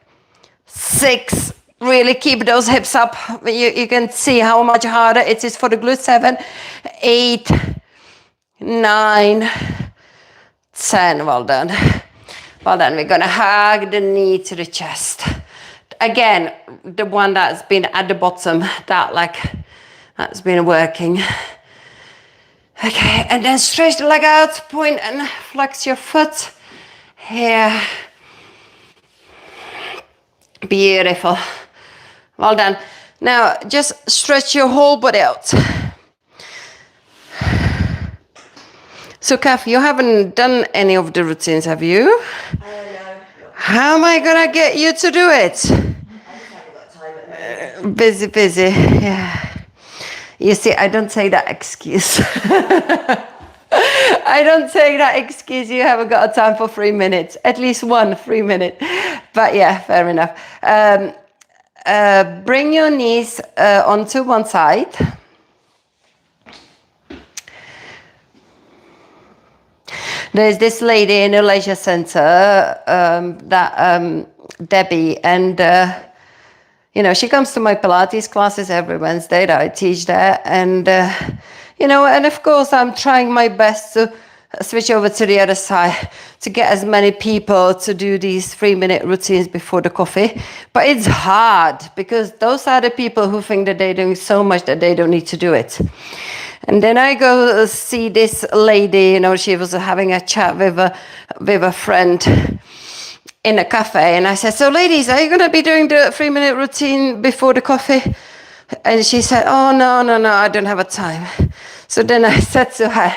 6. Really keep those hips up. You can see how much harder it is for the glute. 7, 8, 9, 10. Well done. Well done. We're gonna hug the knee to the chest. Again, the one that's been at the bottom, that leg that's been working. Okay, and then stretch the leg out, point and flex your foot here. Beautiful. Well done. Now just stretch your whole body out. So, Kath, you haven't done any of the routines, have you? No. How am I gonna get you to do it? I just haven't got time at the moment. Busy. Yeah. You see, I don't take that excuse. I don't take that excuse. You haven't got a time for 3 minutes. At least 1 3 minute. But yeah, fair enough. Bring your knees onto one side. There's this lady in a leisure center, Debbie, and you know, she comes to my Pilates classes every Wednesday that I teach there. And, you know, and of course I'm trying my best to switch over to the other side to get as many people to do these 3-minute routines before the coffee. But it's hard because those are the people who think that they're doing so much that they don't need to do it. And then I go see this lady, you know, she was having a chat with a friend in a cafe. And I said, so ladies, are you going to be doing the 3-minute routine before the coffee? And she said, oh, no, I don't have a time. So then I said to her,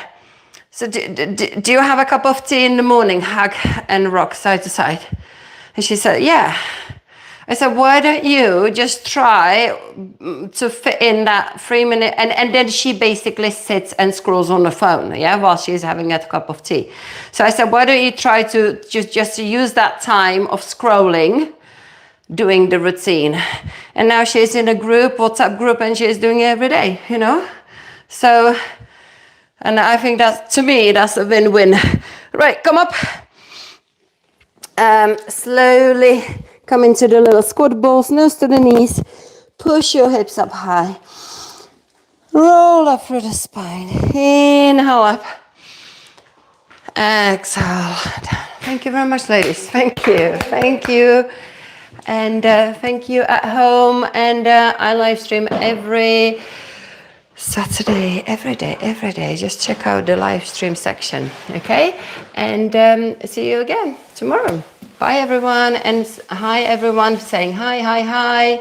so do you have a cup of tea in the morning, hug and rock side to side? And she said, yeah. I said, why don't you just try to fit in that 3-minute, and then she basically sits and scrolls on the phone, yeah, while she's having a cup of tea. So I said, why don't you try to just use that time of scrolling, doing the routine. And now she's in a group, WhatsApp group, and she's doing it every day, you know? So, and I think that, to me, that's a win-win. Right, come up. Slowly come into the little squat balls, nose to the knees. Push your hips up high. Roll up through the spine. Inhale up. Exhale down. Thank you very much, ladies. Thank you. Thank you. And thank you at home. And I live stream every Saturday, every day. Just check out the live stream section, okay? And see you again tomorrow. Bye, everyone. And hi, everyone. Saying hi.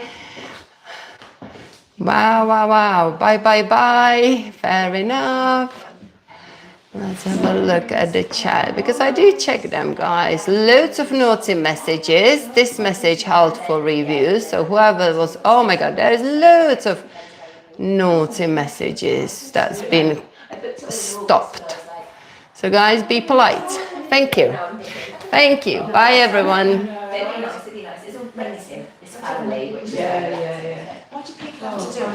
Wow. Bye. Fair enough. Let's have a look at the chat, because I do check them, guys. Loads of naughty messages. This message held for review. So whoever was, oh my God, there is loads of naughty messages that's been stopped. So guys, be polite. Thank you. Bye, everyone. It'd be nice. It's all racing, this family, which